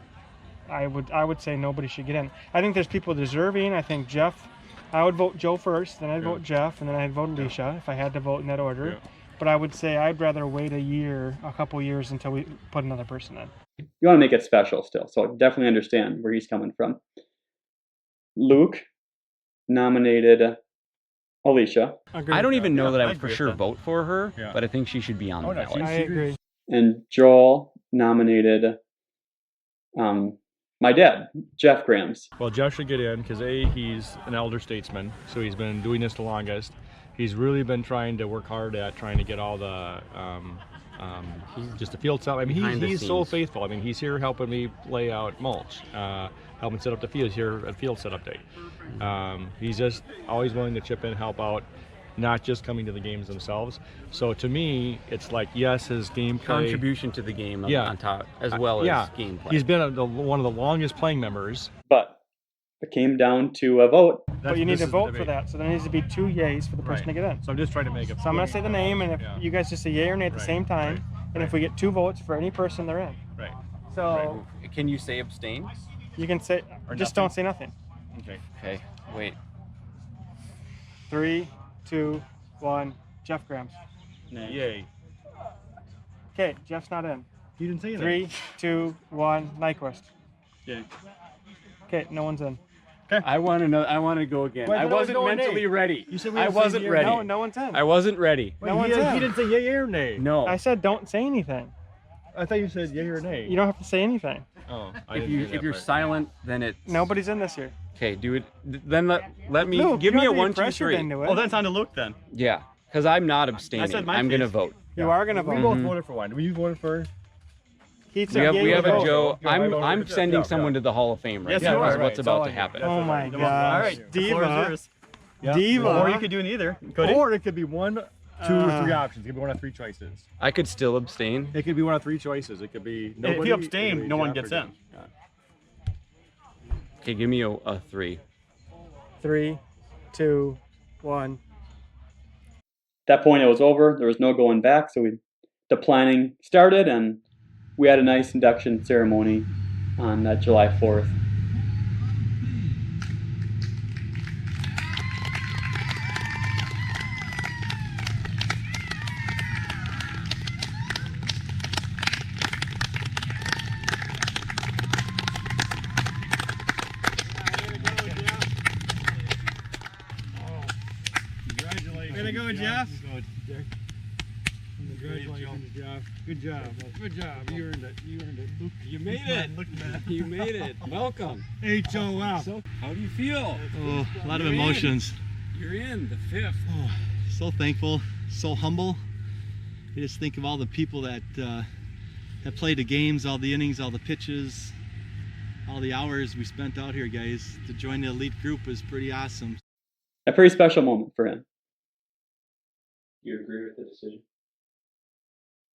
I would say nobody should get in. I think there's people deserving. I think I would vote Joe first, then I'd vote Jeff, and then I'd vote Alicia if I had to vote in that order. Yeah. But I would say I'd rather wait a couple years until we put another person in. You want to make it special still, so I definitely understand where he's coming from. Luke nominated Alicia. I don't even know that I would for sure vote for her, but I think she should be on the ballot. I agree. And Joel nominated my dad, Jeff Grams. Well, Jeff should get in because he's an elder statesman, so he's been doing this the longest. He's really been trying to work hard at trying to get all the just the field stuff. I mean, he's so faithful. I mean, he's here helping me lay out mulch, helping set up the field. He's here at field setup day. He's just always willing to chip in, help out, not just coming to the games themselves. So to me, it's like, yes, his gameplay contribution to the game on top, as well as gameplay. He's been one of the longest playing members. But it came down to a vote. But you need to vote for that, so there needs to be 2 yays for the person to get in. So I'm just trying to make it. So I'm going to say the name, and if you guys just say yay or nay at the same time, and if we get 2 votes for any person, they're in. Right. So can you say abstain? You can say, or just don't say nothing. Okay. Wait. 3, 2, 1. Jeff Grams. Nay. Yay. Okay, Jeff's not in. You didn't say that. 3, 2, 1. Nyquist. Yay. Okay, no one's in. Okay. I want to go again. I wasn't mentally ready. You said I wasn't ready. No one's in. I wasn't ready. No one's in. He didn't say yay or nay. No. I said don't say anything. I thought you said yay or nay. You don't have to say anything. Oh. If you're silent, then it's... Nobody's in this year. Okay, do it. Then let me... Luke, give me a 1, 2, pressured 3. into it. Oh, that's on to Luke then. Yeah, because I'm not abstaining. I said my I'm going to case. vote. You are going to vote. We both voted for one. Were you voted for? We have a Joe. I'm sending someone to the Hall of Fame right now. That's what's about to happen. Oh my God! All right, Diva. Diva. Or you could do neither. Or it could be 1, 2, or 3 options. It could be one of 3 choices. I could still abstain. It could be one of 3 choices. It could be nobody. If you abstain, no one gets in. Okay, give me a 3. 3, 2, 1. At that point, it was over. There was no going back, so the planning started, and we had a nice induction ceremony on July 4th. Derrick. Congratulations, Joe. Good job. Good job. You earned it. You earned it. You made it. You made it. Welcome. HOL. So, how do you feel? Oh, a lot of emotions. You're in the 5th. Oh, so thankful, so humble. I just think of all the people that have played the games, all the innings, all the pitches, all the hours we spent out here, guys. To join the elite group was pretty awesome. A pretty special moment for him. You agree with the decision?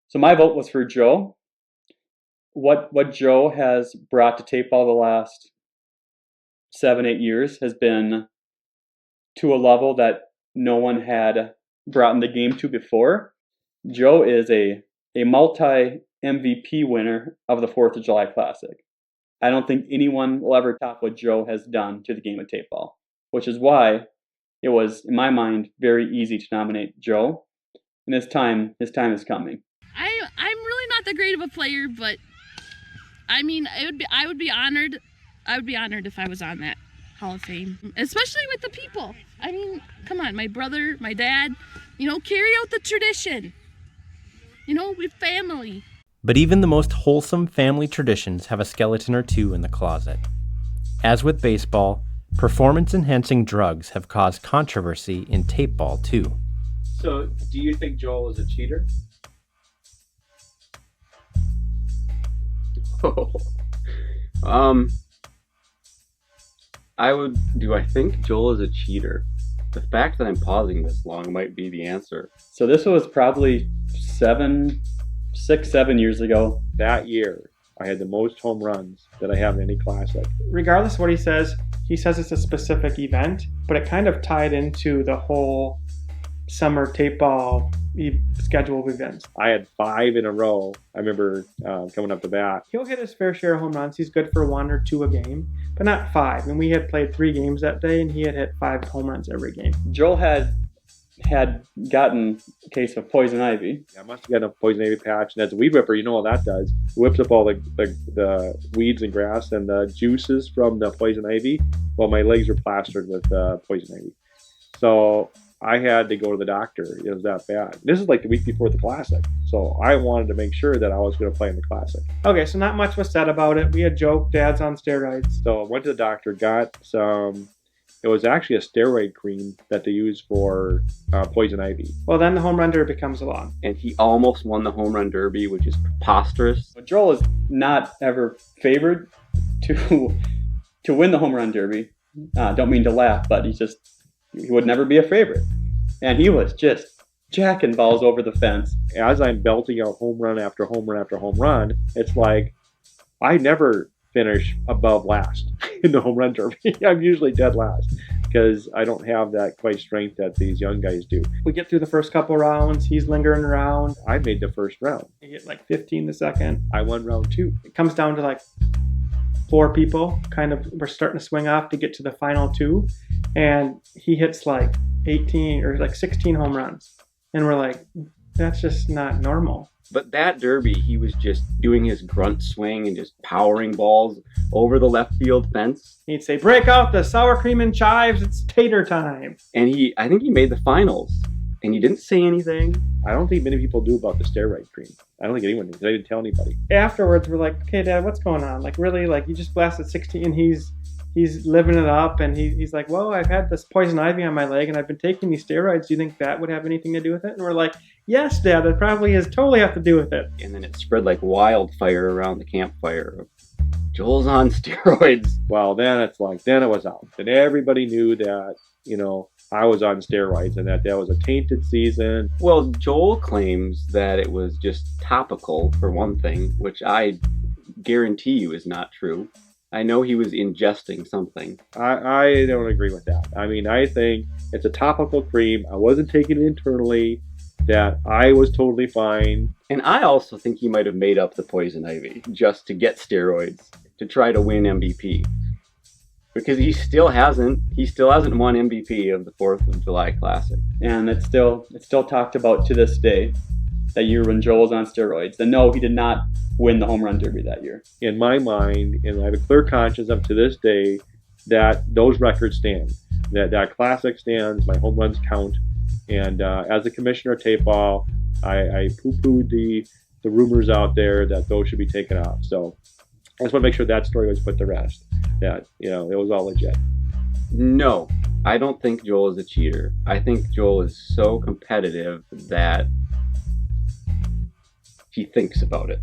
So my vote was for Joe. What Joe has brought to Tapeball the last 7-8 years has been to a level that no one had brought in the game to before. Joe is a multi-MVP winner of the 4th of July Classic. I don't think anyone will ever top what Joe has done to the game of Tapeball, which is why it was, in my mind, very easy to nominate Joe. And his time is coming. I'm really not that great of a player, but I mean, I would be honored if I was on that Hall of Fame, especially with the people. I mean, come on, my brother, my dad, carry out the tradition. With family. But even the most wholesome family traditions have a skeleton or two in the closet. As with baseball, performance-enhancing drugs have caused controversy in Tapeball too. So, do you think Joel is a cheater? I think Joel is a cheater? The fact that I'm pausing this long might be the answer. So this was probably 7 years ago. That year, I had the most home runs that I have in any classic. Regardless of what he says it's a specific event, but it kind of tied into the whole summer Tapeball schedule of events. I had 5 in a row. I remember coming up to bat. He'll hit his fair share of home runs. He's good for 1 or 2 a game, but not 5. And we had played 3 games that day, and he had hit 5 home runs every game. Joel had gotten a case of poison ivy. Yeah, I must have gotten a poison ivy patch, and as a weed whipper, you know what that does. It whips up all the weeds and grass and the juices from the poison ivy. Well, my legs were plastered with poison ivy. So I had to go to the doctor. It was that bad. This is like the week before the Classic. So I wanted to make sure that I was going to play in the Classic. Okay, so not much was said about it. We had joked, Dad's on steroids. So I went to the doctor, got some, it was actually a steroid cream that they use for poison ivy. Well, then the home run derby comes along. And he almost won the home run derby, which is preposterous. Joel is not ever favored to win the home run derby. Don't mean to laugh, but he would never be a favorite. And he was just jacking balls over the fence. As I'm belting out home run after home run after home run, it's like I never finish above last in the home run derby. I'm usually dead last because I don't have that quite strength that these young guys do. We get through the first couple rounds. He's lingering around. I made the first round. You get like 15 the second. I won round 2. It comes down to like 4 people. We're starting to swing off to get to the final 2. And he hits like 18 or like 16 home runs. And we're like, that's just not normal. But that derby, he was just doing his grunt swing and just powering balls over the left field fence. He'd say, break out the sour cream and chives, it's tater time. And I think he made the finals. And he didn't say anything. I don't think many people do about the steroid cream. I don't think anyone knew. I didn't tell anybody. Afterwards, we're like, okay, Dad, what's going on? Like, really? Like, you just blasted 16 and he's living it up, and he's like, well, I've had this poison ivy on my leg, and I've been taking these steroids. Do you think that would have anything to do with it? And we're like, yes, Dad, it probably has totally have to do with it. And then it spread like wildfire around the campfire. Joel's on steroids. Well, then it was out. And everybody knew that, I was on steroids and that was a tainted season. Well, Joel claims that it was just topical, for one thing, which I guarantee you is not true. I know he was ingesting something. I don't agree with that. I mean, I think it's a topical cream. I wasn't taking it internally. That I was totally fine. And I also think he might have made up the poison ivy just to get steroids to try to win MVP. Because he still hasn't won MVP of the 4th of July Classic. And it's still talked about to this day, that year when Joel was on steroids. And no, he did not win the home run derby that year. In my mind, and I have a clear conscience up to this day, that those records stand. That Classic stands, my home runs count. And as the commissioner of Tapeball, I poo-pooed the rumors out there that those should be taken off. So I just want to make sure that story was put to rest, that, you know, it was all legit. No, I don't think Joel is a cheater. I think Joel is so competitive that he thinks about it.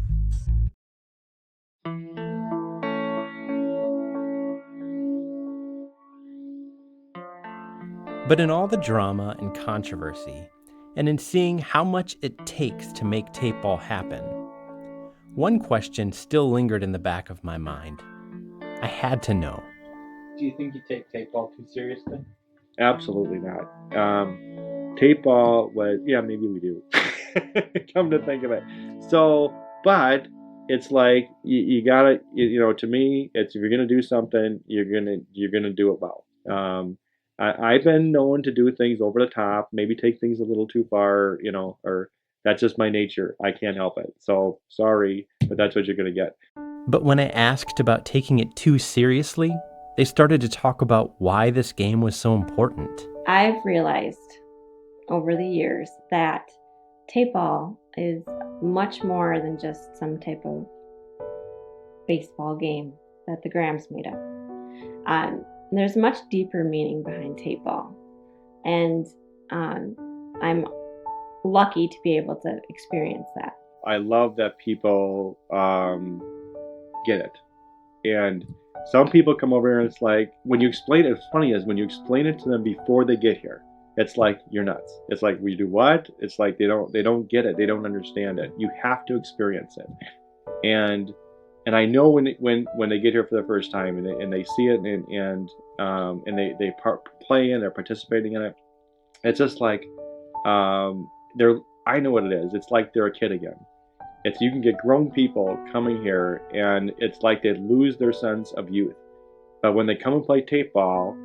But in all the drama and controversy, and in seeing how much it takes to make Tapeball happen, one question still lingered in the back of my mind. I had to know. Do you think you take Tapeball too seriously? Absolutely not. Tapeball was, yeah, maybe we do. Come to think of it. So, but it's like you gotta, you know, to me, it's if you're gonna do something, you're gonna do it well. I've been known to do things over the top, maybe take things a little too far, you know, or that's just my nature. I can't help it. So sorry, but that's what you're gonna get. But when I asked about taking it too seriously, they started to talk about why this game was so important. I've realized over the years that Tapeball is much more than just some type of baseball game that the Grams made up. There's much deeper meaning behind Tapeball, and I'm lucky to be able to experience that. I love that people get it, and some people come over here and it's like, when you explain it, what's funny is when you explain it to them before they get here, it's like, you're nuts. It's like, we do what? It's like they don't get it. They don't understand it. You have to experience it. And I know when they get here for the first time and they see it and they play and they're participating in it, it's just like I know what it is. It's like they're a kid again. It's you can get grown people coming here and it's like they lose their sense of youth. But when they come and play Tapeball,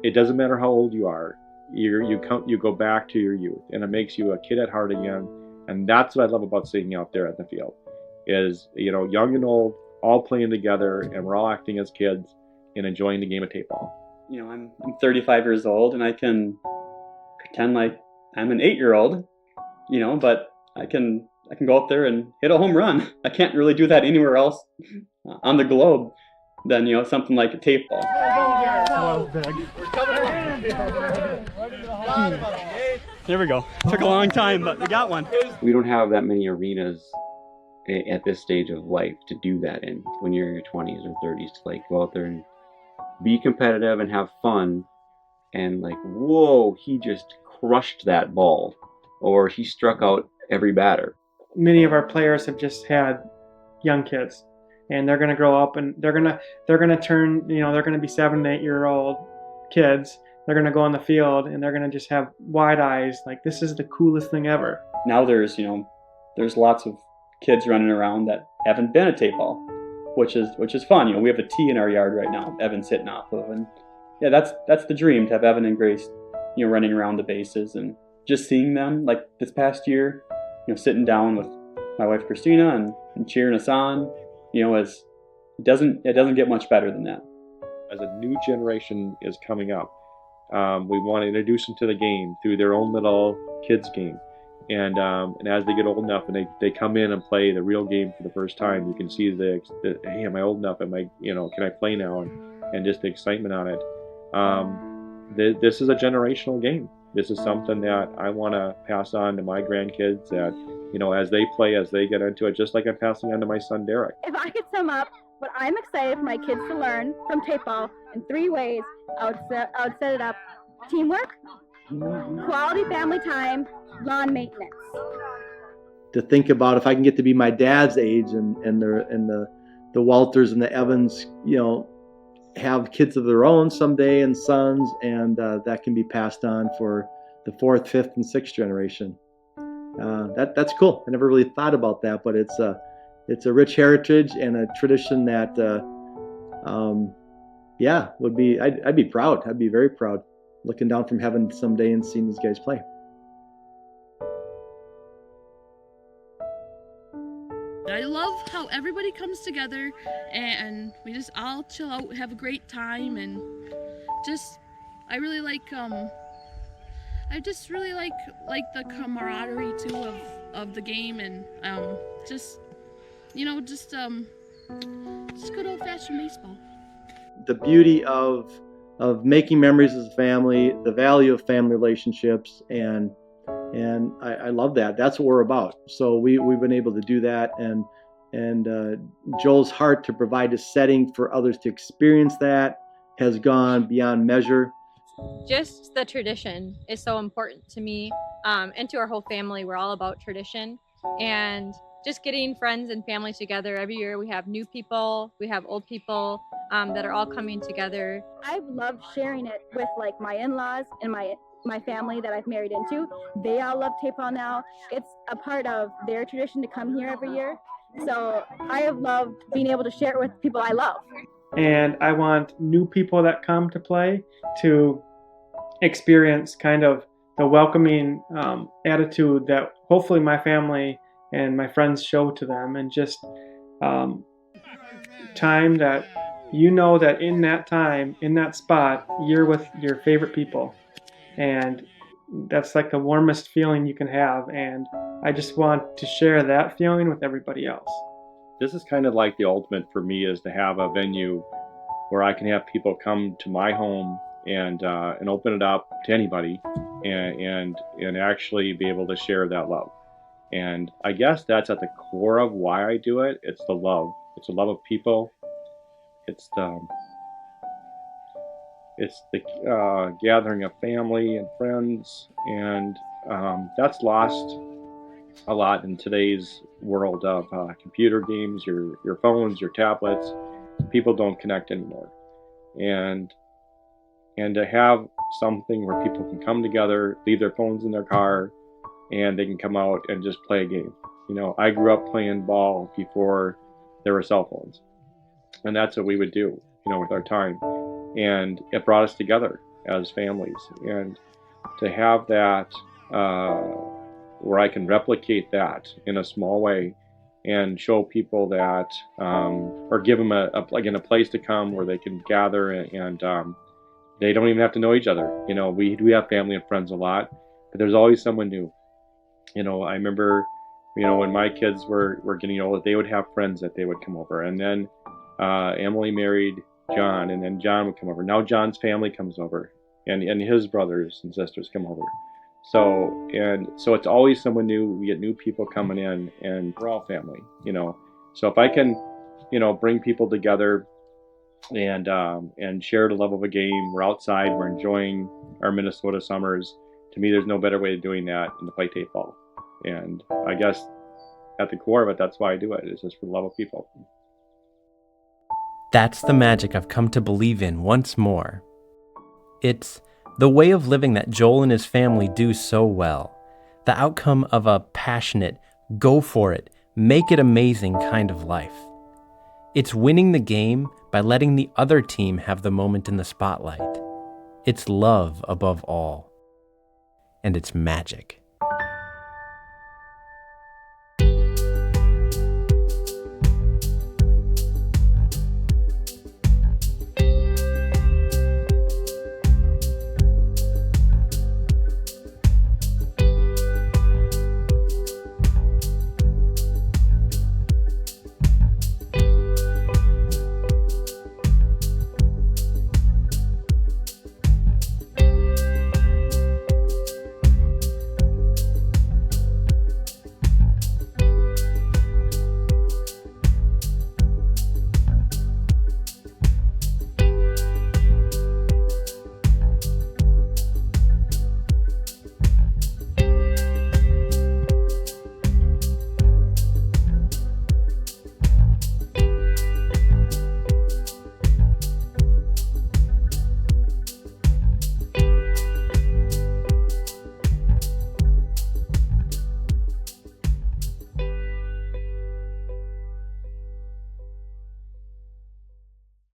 it doesn't matter how old you are. You go back to your youth, and it makes you a kid at heart again. And that's what I love about sitting out there at the field, is, you know, young and old all playing together, and we're all acting as kids and enjoying the game of Tapeball. You know, I'm 35 years old, and I can pretend like I'm an 8-year-old, you know, but I can go up there and hit a home run. I can't really do that anywhere else on the globe than, you know, something like a Tapeball. There we go. Took a long time, but we got one. We don't have that many arenas at this stage of life to do that in, when you're in your 20s or 30s, to like go out there and be competitive and have fun, and like, whoa, he just crushed that ball, or he struck out every batter. Many of our players have just had young kids, and they're going to grow up and they're going to turn, you know, they're going to be 7 to 8 year old kids. They're going to go on the field and they're going to just have wide eyes, like, this is the coolest thing ever. Now there's lots of kids running around that haven't been at Tapeball, which is fun. You know, we have a tee in our yard right now, Evan's hitting off of, and yeah, that's the dream, to have Evan and Grace, you know, running around the bases, and just seeing them, like this past year, you know, sitting down with my wife Christina and cheering us on, you know, it doesn't get much better than that. As a new generation is coming up, we want to introduce them to the game through their own little kids game, and as they get old enough and they come in and play the real game for the first time, you can see the hey, am I old enough? Am I, you know, can I play now? And just the excitement on it. This is a generational game. This is something that I want to pass on to my grandkids, that, you know, as they play, as they get into it, just like I'm passing on to my son Derrick. If I could sum up what I'm excited for my kids to learn from Tapeball in 3 ways, I would set it up: teamwork, quality family time, lawn maintenance. To think about, if I can get to be my dad's age and the Walters and the Evans, you know, have kids of their own someday and sons, and that can be passed on for the 4th, 5th, and 6th generation. That's cool. I never really thought about that, but it's a rich heritage and a tradition that, would be. I'd be proud. I'd be very proud, looking down from heaven someday and seeing these guys play. I love how everybody comes together and we just all chill out, have a great time, and just, I really like I just really like the camaraderie too of the game, and just good old-fashioned baseball. The beauty of making memories as a family, the value of family relationships, and I love that. That's what we're about. So we've been able to do that, and Joel's heart to provide a setting for others to experience that has gone beyond measure. Just the tradition is so important to me, and to our whole family. We're all about tradition, and just getting friends and family together every year. We have new people, we have old people that are all coming together. I've loved sharing it with like my in-laws and my family that I've married into. They all love Tapeball now. It's a part of their tradition to come here every year. So I have loved being able to share it with people I love. And I want new people that come to play to experience kind of the welcoming attitude that hopefully my family and my friends show to them, and just time that that in that time, in that spot, you're with your favorite people. And that's like the warmest feeling you can have. And I just want to share that feeling with everybody else. This is kind of like the ultimate for me, is to have a venue where I can have people come to my home and open it up to anybody, and actually be able to share that love. And I guess that's at the core of why I do it. It's the love. It's the love of people. It's the gathering of family and friends, and that's lost a lot in today's world of computer games, your phones, your tablets. People don't connect anymore, and to have something where people can come together, leave their phones in their car, and they can come out and just play a game. I grew up playing ball before there were cell phones, and that's what we would do, with our time. And it brought us together as families. And to have that, where I can replicate that in a small way and show people that, or give them a place to come where they can gather, and they don't even have to know each other. We have family and friends a lot, but there's always someone new. I remember, when my kids were getting older, they would have friends that they would come over. And then Emily married John, and then John would come over. Now John's family comes over, and his brothers and sisters come over. So it's always someone new. We get new people coming in, and we're all family. So if I can, bring people together and share the love of a game. We're outside. We're enjoying our Minnesota summers. To me, there's no better way of doing that than to play Tapeball. And I guess at the core of it, that's why I do it. It's just for the love of people. That's the magic I've come to believe in once more. It's the way of living that Joel and his family do so well. The outcome of a passionate, go for it, make it amazing kind of life. It's winning the game by letting the other team have the moment in the spotlight. It's love above all. And it's magic.